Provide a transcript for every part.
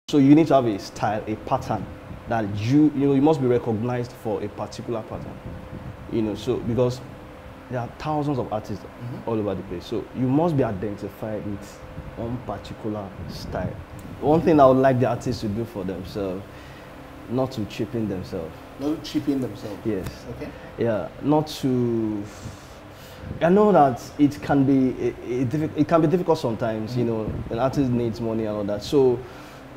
So you need to have a style, a pattern that you must be recognized for a particular pattern. So because there are thousands of artists all over the place. So you must be identified with one particular style. One thing I would like the artists to do for themselves, not to cheapen themselves. Not to cheapen themselves. Yes. Okay. Yeah, not to. I know that it can be it can be difficult sometimes. An artist needs money and all that. So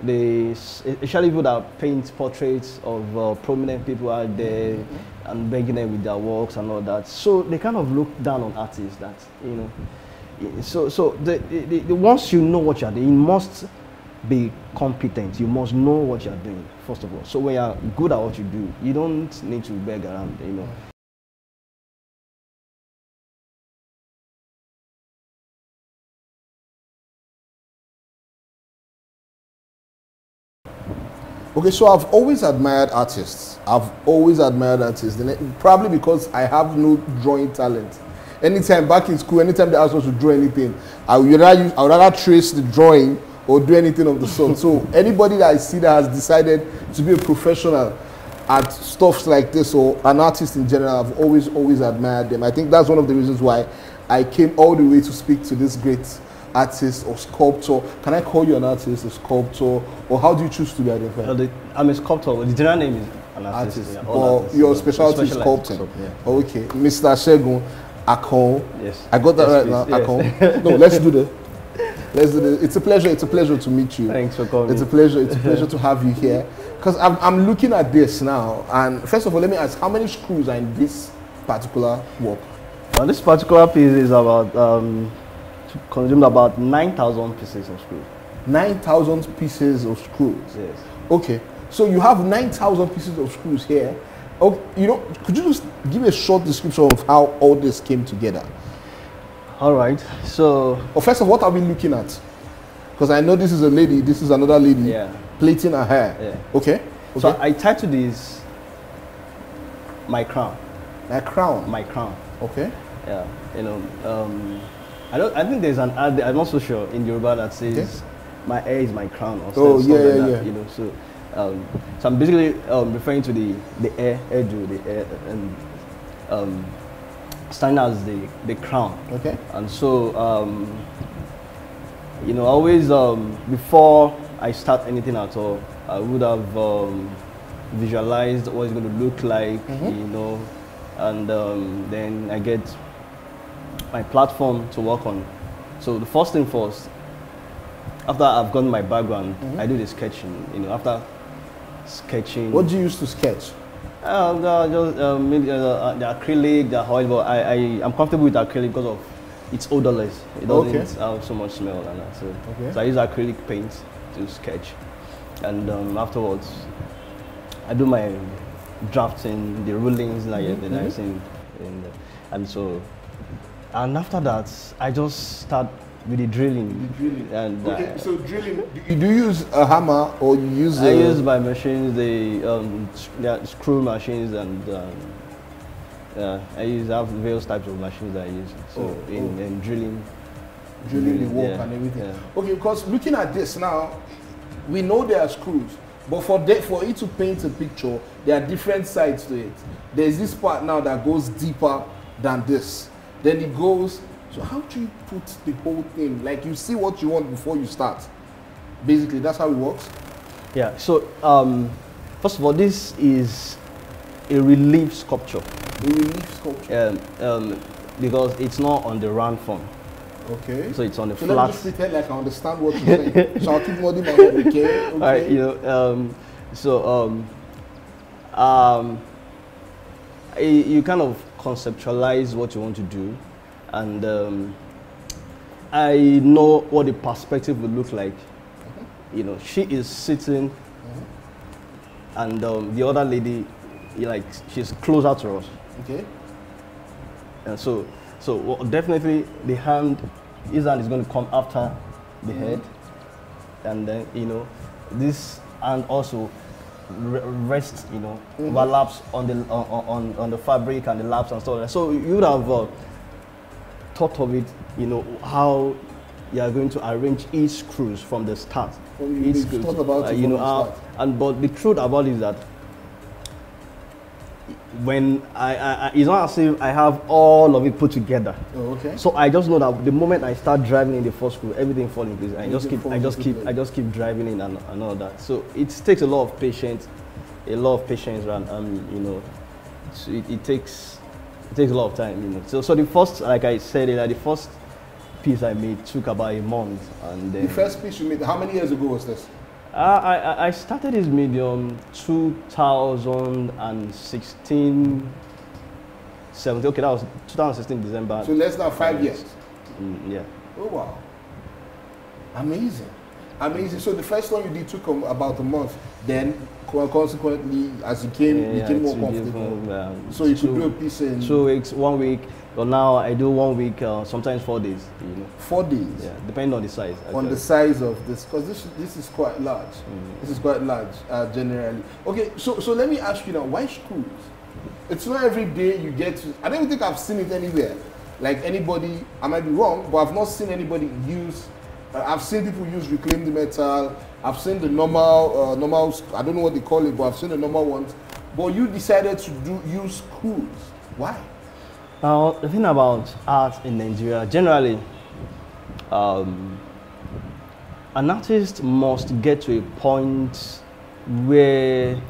especially people that paint portraits of prominent people out there and begging them with their works and all that. So they kind of look down on artists that, So once you know what you're doing, you must be competent. You must know what you're doing, first of all. So when you're good at what you do, you don't need to beg around, Okay, so I've always admired artists. Probably because I have no drawing talent. Anytime back in school, anytime they ask us to draw anything, I would rather trace the drawing or do anything of the sort. So anybody that I see that has decided to be a professional at stuff like this, or an artist in general, I've always admired them. I think that's one of the reasons why I came all the way to speak to this great artist or sculptor. Can I call you an artist, a sculptor, or how do you choose to be identified? I'm a sculptor. The general name is an artist. Yeah, or your specialty is sculpting. Yeah. Okay, Mr. Segun Akano. Yes. I got that right now. Yes. Akano. No, let's do this. It's a pleasure to meet you. Thanks for coming. It's a pleasure to have you here. Because I'm looking at this now, and first of all, let me ask, how many screws are in this particular work? Well, this particular piece is about consumed about 9,000 pieces of screws. 9,000 pieces of screws. Yes. Okay, so you have 9,000 pieces of screws here. Oh, could you just give a short description of how all this came together? All right. So, first of all, what are we looking at? Because I know this is a lady, this is another lady. Yeah. Plaiting her hair. Yeah. Okay. So I titled this "My Crown." My crown. My crown. Okay. Yeah. I think there's an ad. I'm not so sure in Yoruba that says "My hair is my crown" or something like that. So I'm basically referring to the hairdo, the hair, and standing as the crown. Okay. And so always before I start anything at all, I would have visualized what it's going to look like, and then I get my platform to work on. So the first thing first, after I've gotten my background, I do the sketching. After sketching. What do you use to sketch? Maybe the acrylic, the oil, but I'm comfortable with acrylic because of it's odorless. It doesn't have so much smell and that. So I use acrylic paint to sketch, and afterwards I do my drafting, the rulings, and after that I just start with the drilling. And so drilling. Do you use a hammer or you use? I use my machines, the screw machines, and I have various types of machines that I use. So in drilling the work and everything. Yeah. Okay, because looking at this now, we know there are screws, but for it to paint a picture, there are different sides to it. There's this part now that goes deeper than this. Then it goes. So how do you put the whole thing? Like you see what you want before you start. Basically, that's how it works. Yeah. So first of all, this is a relief sculpture. A relief sculpture. Because it's not on the round form. Okay. So it's on the flat. Let me just pretend like I understand what you're saying. So I'll keep nodding my head. Okay. All right. You kind of conceptualize what you want to do, and I know what the perspective would look like. She is sitting, and the other lady, she's closer to us. Okay. And so definitely his hand is going to come after the head, and then this hand also rests, overlaps on the fabric and the laps and stuff like that. So you would have thought of it, how you are going to arrange each cruise from the start. Each cruise, thought about it you from know, the start. and but the truth about it is that when it's not as if I have all of it put together. Oh, okay. So I just know that the moment I start driving in the first cruise, everything falls in place. I just keep driving in and all that. So it takes a lot of patience, and you know, so it takes a lot of time, you know. So the first, like I said, the first piece I made took about a month, and then the first piece you made, how many years ago was this? I started this medium 2016, 17. Okay, that was 2016 December. So less than 5 years. Yeah. Oh wow. Amazing. Amazing. So the first one you did took about a month. Then consequently, as you became more comfortable. So you could do a piece in 2 weeks, 1 week. But now I do 1 week, sometimes 4 days. You know. 4 days. Yeah, depending on the size. Actually. On the size of this, because this is quite large. This is quite large generally. Okay, so let me ask you now, why screws? It's not every day you get to. I don't think I've seen it anywhere. Like anybody, I might be wrong, but I've not seen anybody use. I've seen people use reclaimed metal. I've seen the normal, I don't know what they call it, but I've seen the normal ones. But you decided to use screws. Why? The thing about art in Nigeria, generally, an artist must get to a point where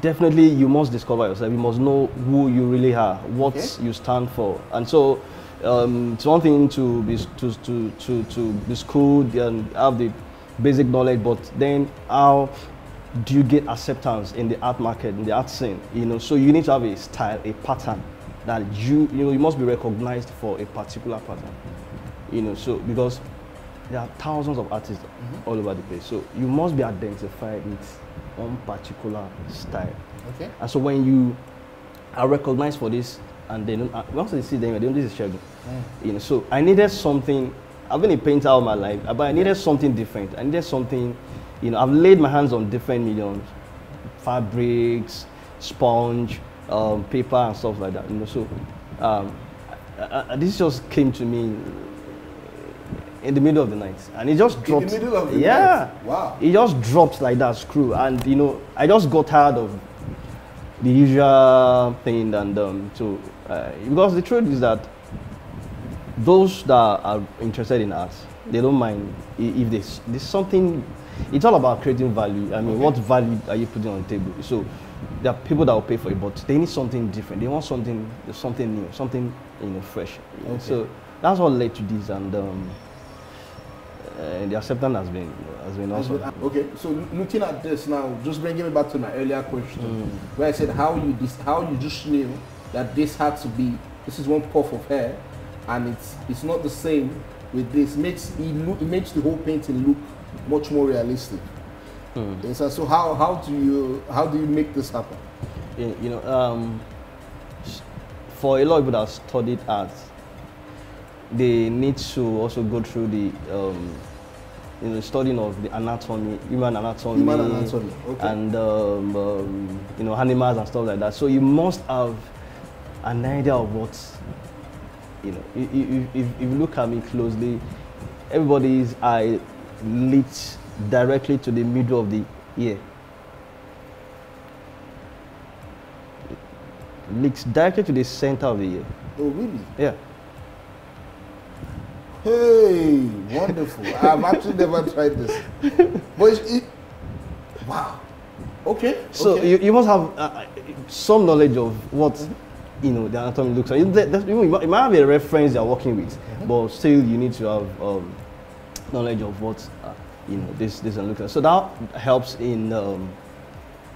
definitely you must discover yourself. You must know who you really are, what you stand for, and so it's one thing to be schooled and have the basic knowledge, but then how do you get acceptance in the art market, in the art scene? You know, so you need to have a style, a pattern that you must be recognized for a particular pattern. You know, so because there are thousands of artists all over the place, so you must be identified with one particular style. Okay. And so when you are recognized for this, and then once they see them, they don't this is Segun. You know, so I needed something. I've been a painter all my life, but I needed something different. I needed something. You know, I've laid my hands on different mediums, fabrics, sponge, paper, and stuff like that. You know, so this just came to me in the middle of the night, and it just dropped. In the middle of the night? Wow. It just dropped like that, screw, and you know, I just got tired of the usual thing, and because the truth is that those that are interested in art, they don't mind if there's something. It's all about creating value. I mean, what value are you putting on the table? So there are people that will pay for it, but they need something different. They want something new, something fresh. You know? So that's what led to this, and the acceptance has been awesome. Okay, so looking at this now, just bringing me back to my earlier question, where I said how you just knew that this had to be, this is one puff of hair, and it's not the same with this. It makes the whole painting look much more realistic. So how do you make this happen? You know, for a lot of people that studied art, they need to also go through the studying of the anatomy, human anatomy, okay. and animals and stuff like that. So you must have an idea of what, if you look at me closely, everybody's eye leads directly to the middle of the ear. It leads directly to the center of the ear. Oh, really? Yeah. Hey, wonderful. I've actually never tried this. But wow. Okay. So you must have some knowledge of what the anatomy looks like. You might have a reference you're working with, but still you need to have knowledge of what this and look like. So that helps in.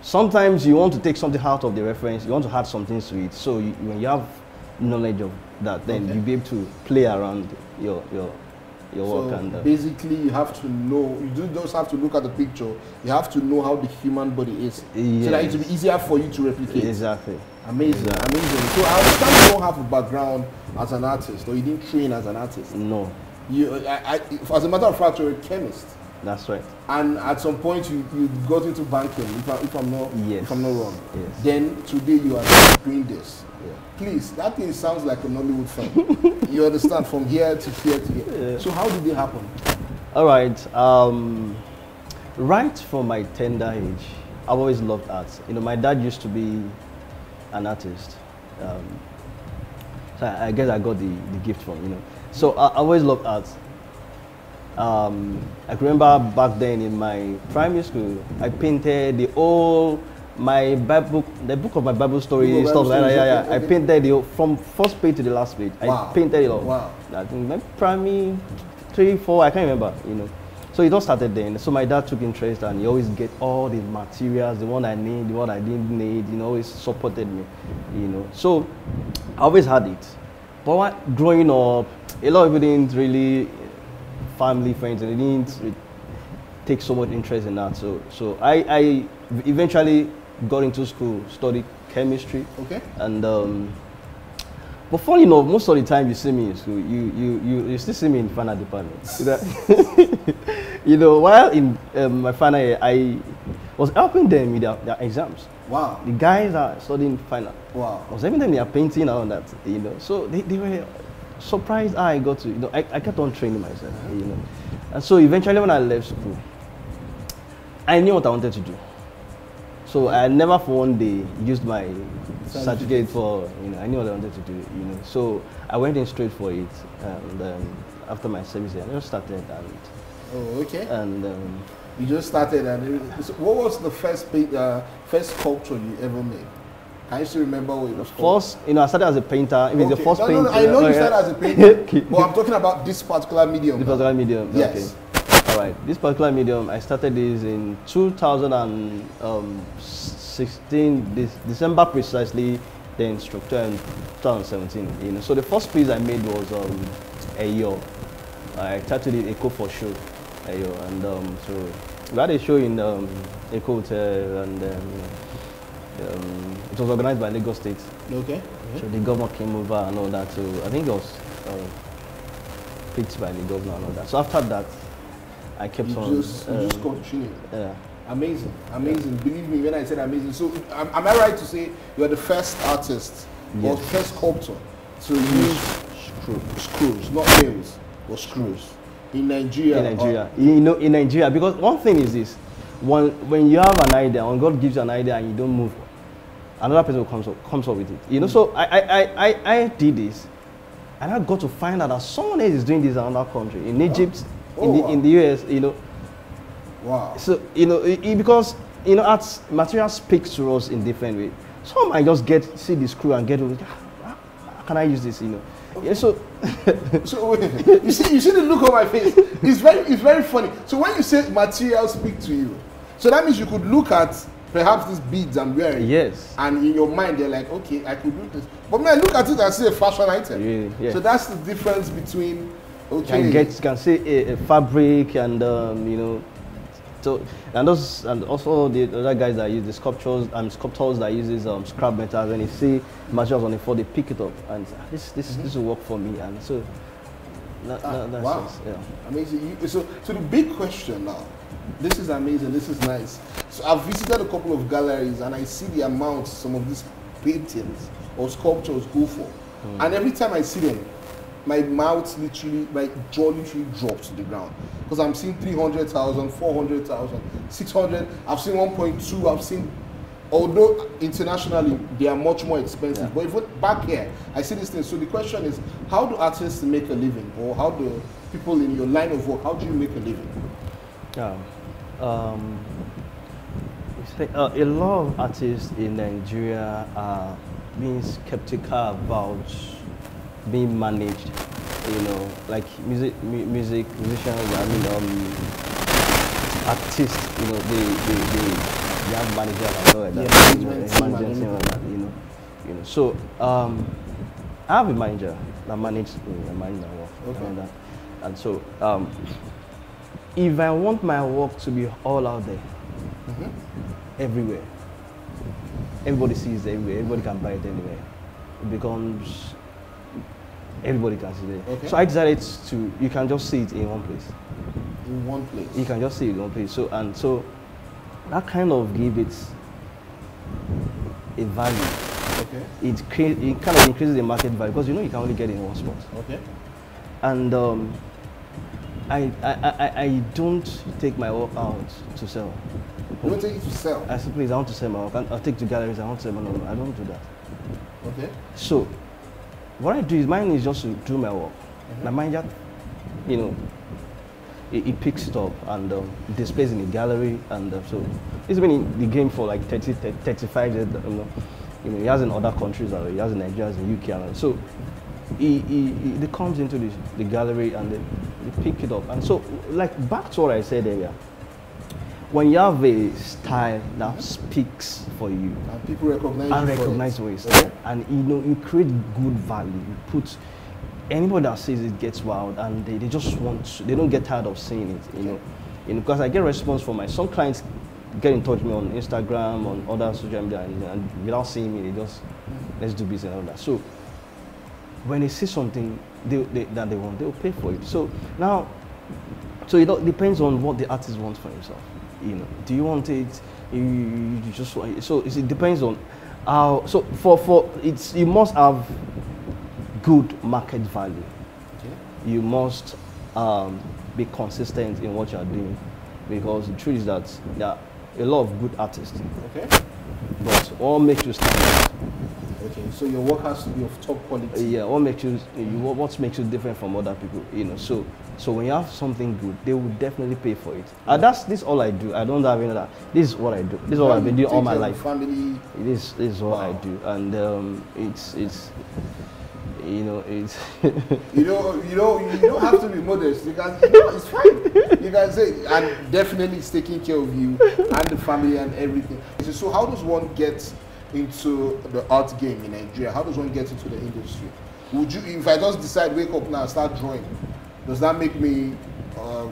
Sometimes you want to take something out of the reference, you want to add something to it. So when you have knowledge of that, then you'll be able to play around your work. And basically, you have to know. You don't just have to look at the picture. You have to know how the human body is, so that it will be easier for you to replicate. Exactly. Amazing, amazing. So I understand you don't have a background as an artist, or you didn't train as an artist. No. As a matter of fact, you're a chemist. That's right. And at some point you got into banking, if I'm not wrong. Yes. Then today you are doing this. Yeah. Please, that thing sounds like a Nollywood film. You understand, from here to here to here. Yeah. So how did it happen? All right. Right from my tender age, I've always loved art. You know, my dad used to be an artist. So I guess I got the gift from, you know. So I always loved art. I can remember back then in my primary school, I painted the book of my Bible story, stuff like that. Yeah. Okay. I painted from first page to the last page. Wow. I painted it all. Wow. I think my primary 3, 4, I can't remember, you know. So it all started then. So my dad took interest and he always get all the materials, the one I need, the one I didn't need, you know, always supported me, you know. So I always had it. But growing up, a lot of people didn't really, family, friends, and they didn't really take so much interest in that. So I eventually got into school, studied chemistry. Okay. And but funny enough, most of the time you see me in school, you still see me in final department. You know, while in my final year, I was helping them with their exams. Wow. The guys are studying final. Wow. I was helping them, they are painting and all that, you know. So they were surprised how I got to, you know, I kept on training myself, you know. And so eventually when I left school, I knew what I wanted to do. So I never for one day used my certificate for, you know, I knew what I wanted to do, you know. So I went in straight for it, and after my service, I just started. And, oh, okay. And you just started, and so what was the first sculpture you ever made? Can you still remember what it was called? First, you know, I started as a painter. It was the first painter. No, I know you started as a painter, but I'm talking about this particular medium. This particular medium. Yes. Okay. All right. This particular medium, I started this in 2016, December precisely. Then structure in 2017. You know, so the first piece I made was a year. I titled it "Echo for Show." And so we had a show in Echo Hotel, and it was organized by Lagos State. Okay. So the governor came over and all that. So I think it was picked by the governor and all that. So after that, I kept you just continued. Yeah. Amazing, amazing. Believe me when I said amazing. So am I right to say you are the first artist or first sculptor to use screws, not nails, but screws in Nigeria? In Nigeria, you know, in Nigeria, because one thing is this: when you have an idea, when God gives you an idea and you don't move, another person comes up with it. You know, so I did this, and I got to find out that someone else is doing this in another country, in Egypt, in the US. You know. Wow. So you know, because you know, art material speaks to us in different ways. Some I just see the screw and get over. How can I use this? You know. Okay. Yeah, so wait, you see the look on my face. It's very funny. So when you say material speak to you, so that means you could look at perhaps these beads I'm wearing. Yes. And in your mind you're like, okay, I could do this. But when I look at it, I see a fashion item. Really? Yeah. So that's the difference between you can see a fabric and you know. So and also the other guys that use the sculptors that uses scrap metals, and you see materials on the floor, they pick it up and this will work for me, and so that's wow. yeah. Amazing. So the big question now, this is amazing, this is nice. So I've visited a couple of galleries and I see the amount some of these paintings or sculptures go for, and every time I see them, my jaw literally drops to the ground, because I'm seeing 300,000, 400,000, 600. I've seen 1.2. I've seen, although internationally they are much more expensive, but even back here I see these things. So the question is, how do artists make a living, or how do people in your line of work, how do you make a living? A lot of artists in Nigeria are being skeptical about being managed, you know, like musicians, artists, you know, they have managers and all like that, you know. So I have a manager that manages my work, okay. And so if I want my work to be all out there, everywhere, everybody sees it everywhere, everybody can buy it anywhere, it becomes. Everybody can see it. Okay. So I decided you can just see it in one place. in one place. You can just see it in one place. So that kind of gives it a value. Okay. It kind of increases the market value because you can only get it in one spot. Okay. And I don't take my work out to sell. You don't take it to sell? I say, please, I want to sell my work. I'll take to galleries, I want to sell my work. No, I don't do that. Okay. So what I do is mine is just to do my work. My mind just, it picks it up and displays in the gallery, and so it's been in the game for like 35 years. He has in other countries, he has in Nigeria, he has in UK, and so he comes into the gallery and they pick it up. And so, like back to what I said earlier, when you have a style that speaks for you, and people recognize your style, and you create good value, you put. Anybody that sees it gets wild, and they just they don't get tired of seeing it, because I get response from some clients get in touch with me on Instagram, on other social media, and without seeing me, they just, let's do business and all that. So when they see something that they want, they'll pay for it. So now, it depends on what the artist wants for himself. Do you want it? You just want it. So it depends on how. So you must have good market value. Okay. You must be consistent in what you are doing, because the truth is that there are a lot of good artists. Okay. But what makes you stand out? Okay, so your work has to be of top quality. Yeah, what makes you different from other people? So when you have something good, they will definitely pay for it. And this all I do. I don't have any other. This is what I do. This is what I've been doing all my life. Family. This is what I do, and it's. You don't have to be modest. You can, it's fine. You can say, and definitely it's taking care of you and the family and everything. So how does one get into the art game in Nigeria? How does one get into the industry? Would you, if I just decide, wake up now and start drawing, does that make me,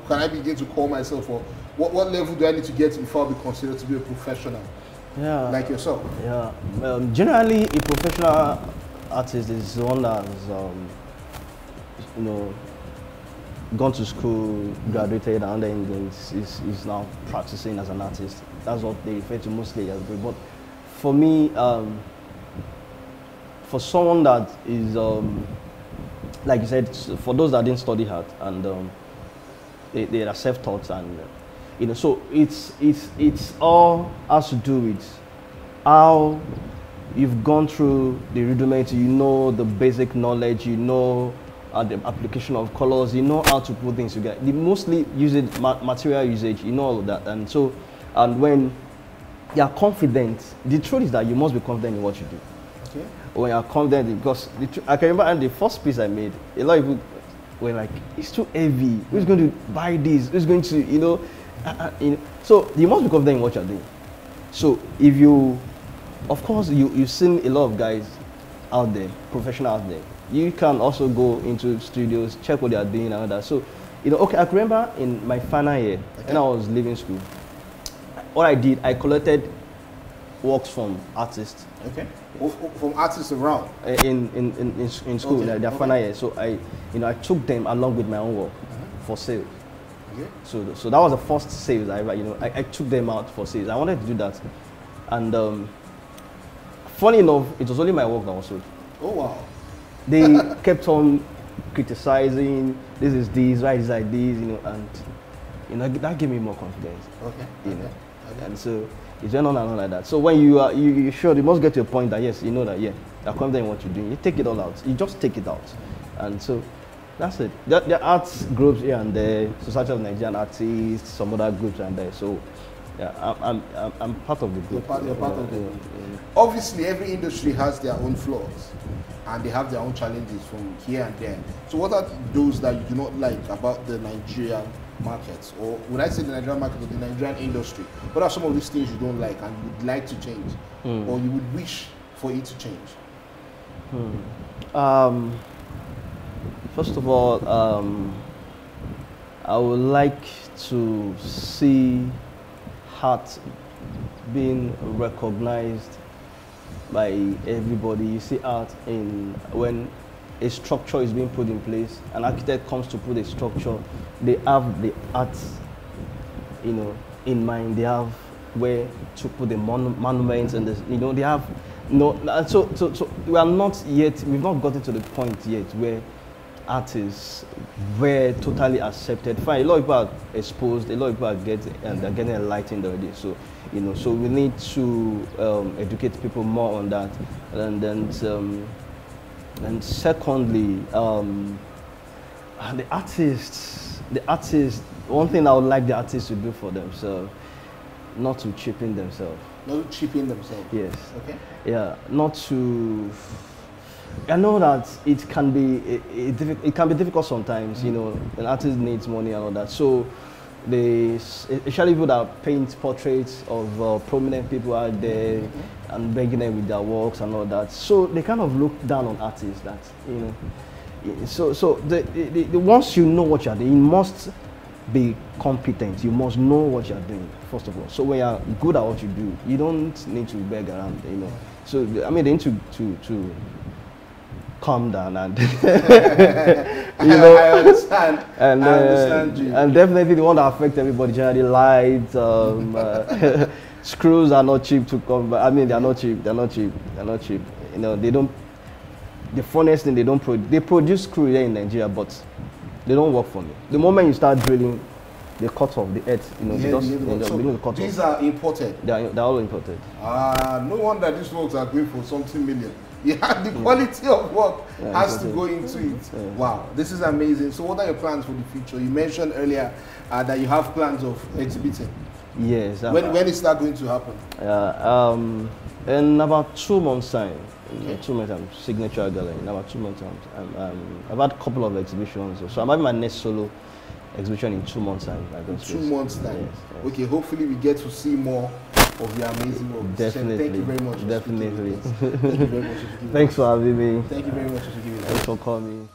can I begin to call myself, or what level do I need to get before I'll be considered to be a professional? Yeah. Like yourself? Yeah. Generally, a professional artist is one that has, gone to school, graduated, and then is now practicing as an artist. That's what they refer to mostly as. But for me, for someone that is, like you said, for those that didn't study art and they are self-taught, and so it's all has to do with how you've gone through the rudiment, the basic knowledge, the application of colors, how to put things together. They mostly use it, material usage, all of that. And so, and when you're confident, the truth is that you must be confident in what you do. Okay. When you're confident, because I can remember the first piece I made, a lot of people were like, it's too heavy, who's going to buy this, who's going to, so you must be confident in what you're doing. So if you, of course, you've seen a lot of guys out there, professionals out there. You can also go into studios, check what they are doing and all that. So, okay, I can remember in my final year, when I was leaving school, what I did, I collected works from artists. Okay. From artists around? In school, okay. Their final year. So I took them along with my own work for sale. Okay. So that was the first sales I ever, I took them out for sales. I wanted to do that. And funny enough, it was only my work that was sold. Oh wow! They kept on criticizing. This is this, right? This like this, and that gave me more confidence. Okay. Okay. And so it went on and on like that. So when you sure, you must get to a point that yes, you're confident in what you're doing. You take it all out. You just take it out, and so that's it. There are arts groups here and there, Society of Nigerian Artists, some other groups and there. So. Yeah, I'm part of the group. You're part of the group. Obviously, every industry has their own flaws, and they have their own challenges from here and there. So, what are those that you do not like about the Nigerian markets, or would I say the Nigerian market or the Nigerian industry? What are some of these things you don't like and you would like to change, or you would wish for it to change? First of all, I would like to see art being recognized by everybody. You see art when a structure is being put in place, an architect comes to put a structure, they have the art, in mind. They have where to put the monuments, and they have so we are not yet. We've not gotten to the point yet where art is very totally accepted. Fine, a lot of people are exposed, a lot of people are getting enlightened already. So so we need to educate people more on that, and then secondly, the artists. One thing I would like the artists to do for themselves, not to cheapen themselves. Not to cheapen themselves. Yes. Okay. Yeah, not to. I know that it can be difficult sometimes. An artist needs money and all that. So especially people that paint portraits of prominent people out there and begging them with their works and all that. So they kind of look down on artists. That So the once you know what you're doing, you must be competent. You must know what you're doing first of all. So when you're good at what you do, you don't need to beg around. So I mean, they need to calm down and I understand. And, I understand you. And definitely the one that affects everybody generally, lights, screws are not cheap to come. But I mean, they're not cheap. They're not cheap. They don't. The funniest thing, they produce screw here in Nigeria, but they don't work for me. The moment you start drilling, they cut off the earth. These are imported. They're all imported. No wonder these works are going for something million. Yeah, the quality of work has to go into it. Yeah. Wow, this is amazing. So what are your plans for the future? You mentioned earlier that you have plans of exhibiting. Yes. When is that going to happen? In about 2 months' time. 2 months time, Signature Gallery. In about 2 months' time, I've had a couple of exhibitions. So I'm having my next solo exhibition in 2 months' time. 2 months' time. Yes. Okay, hopefully we get to see more of your amazing work. Definitely. Thank you very much. Definitely. Thank you very much for giving Thanks for having me. Thank you very much for giving us. Thanks for calling me.